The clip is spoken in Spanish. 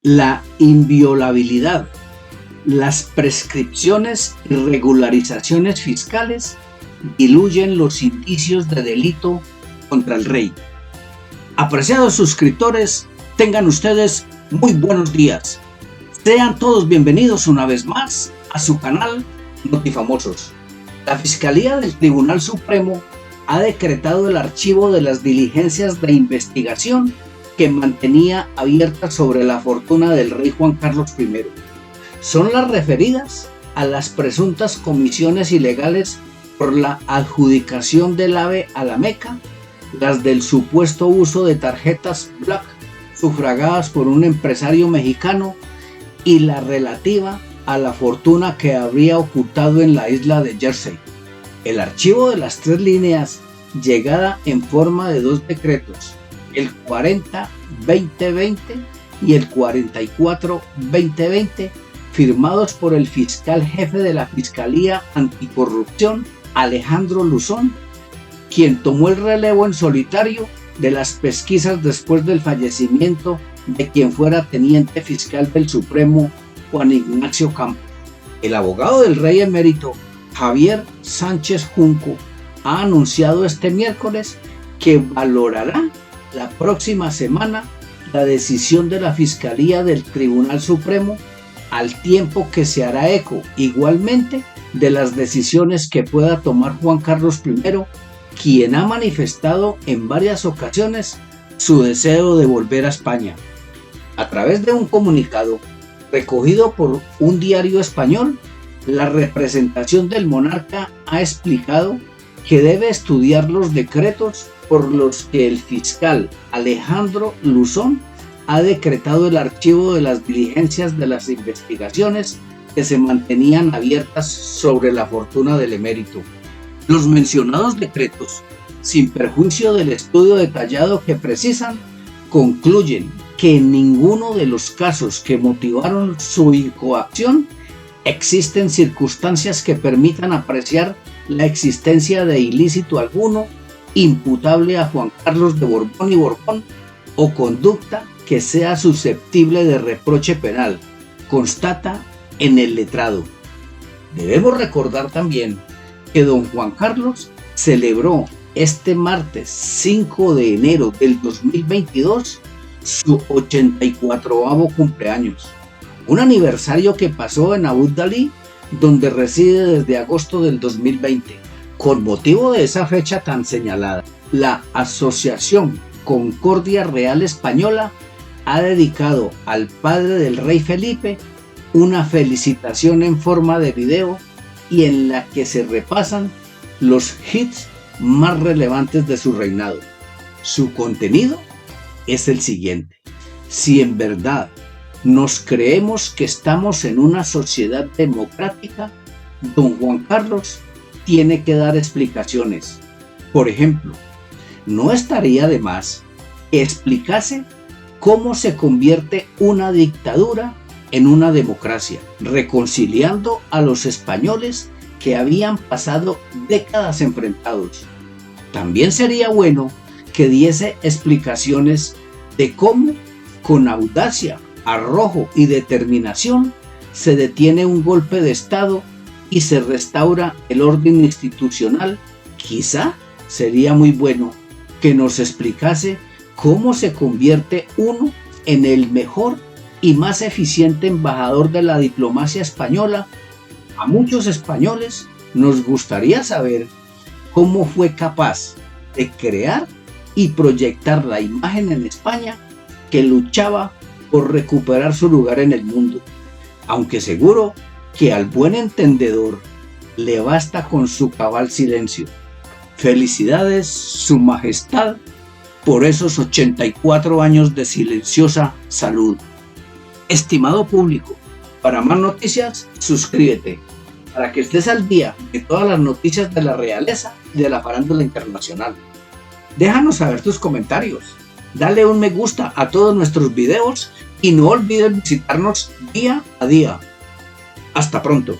La inviolabilidad, las prescripciones y regularizaciones fiscales diluyen los indicios de delito contra el rey. Apreciados suscriptores, tengan ustedes muy buenos días. Sean todos bienvenidos una vez más a su canal Notifamosos. La Fiscalía del Tribunal Supremo ha decretado el archivo de las diligencias de investigación que mantenía abiertas sobre la fortuna del rey Juan Carlos I. Son las referidas a las presuntas comisiones ilegales por la adjudicación del AVE a la Meca, las del supuesto uso de tarjetas Black sufragadas por un empresario mexicano y la relativa a la fortuna que habría ocultado en la isla de Jersey. El archivo de las tres líneas, llegada en forma de dos decretos, el 40-2020 y el 44-2020, firmados por el fiscal jefe de la Fiscalía Anticorrupción, Alejandro Luzón, quien tomó el relevo en solitario de las pesquisas después del fallecimiento de quien fuera teniente fiscal del Supremo, Juan Ignacio Campos. El abogado del rey emérito, Javier Sánchez Junco, ha anunciado este miércoles que valorará la próxima semana la decisión de la Fiscalía del Tribunal Supremo, al tiempo que se hará eco igualmente de las decisiones que pueda tomar Juan Carlos I, quien ha manifestado en varias ocasiones su deseo de volver a España. A través de un comunicado recogido por un diario español, la representación del monarca ha explicado que debe estudiar los decretos por los que el fiscal Alejandro Luzón ha decretado el archivo de las diligencias de las investigaciones que se mantenían abiertas sobre la fortuna del emérito. Los mencionados decretos, sin perjuicio del estudio detallado que precisan, concluyen que en ninguno de los casos que motivaron su incoacción existen circunstancias que permitan apreciar la existencia de ilícito alguno imputable a Juan Carlos de Borbón y Borbón o conducta que sea susceptible de reproche penal, constata en el letrado. Debemos recordar también que don Juan Carlos celebró este martes 5 de enero del 2022 su 84º cumpleaños, un aniversario que pasó en Abu Dhabi, donde reside desde agosto del 2020. Con motivo de esa fecha tan señalada, la Asociación Concordia Real Española ha dedicado al padre del rey Felipe una felicitación en forma de video y en la que se repasan los hits más relevantes de su reinado. Su contenido es el siguiente: si en verdad nos creemos que estamos en una sociedad democrática, don Juan Carlos tiene que dar explicaciones. Por ejemplo, no estaría de más que explicase cómo se convierte una dictadura en una democracia, reconciliando a los españoles que habían pasado décadas enfrentados. También sería bueno que diese explicaciones de cómo, con audacia, arrojo y determinación, se detiene un golpe de Estado y se restaura el orden institucional. Quizá sería muy bueno que nos explicase cómo se convierte uno en el mejor y más eficiente embajador de la diplomacia española. A muchos españoles nos gustaría saber cómo fue capaz de crear y proyectar la imagen en España que luchaba por recuperar su lugar en el mundo, aunque seguro que al buen entendedor le basta con su cabal silencio. Felicidades, Su Majestad, por esos 84 años de silenciosa salud. Estimado público, para más noticias, suscríbete, para que estés al día de todas las noticias de la realeza y de la farándula internacional. Déjanos saber tus comentarios, dale un me gusta a todos nuestros videos y no olvides visitarnos día a día. Hasta pronto.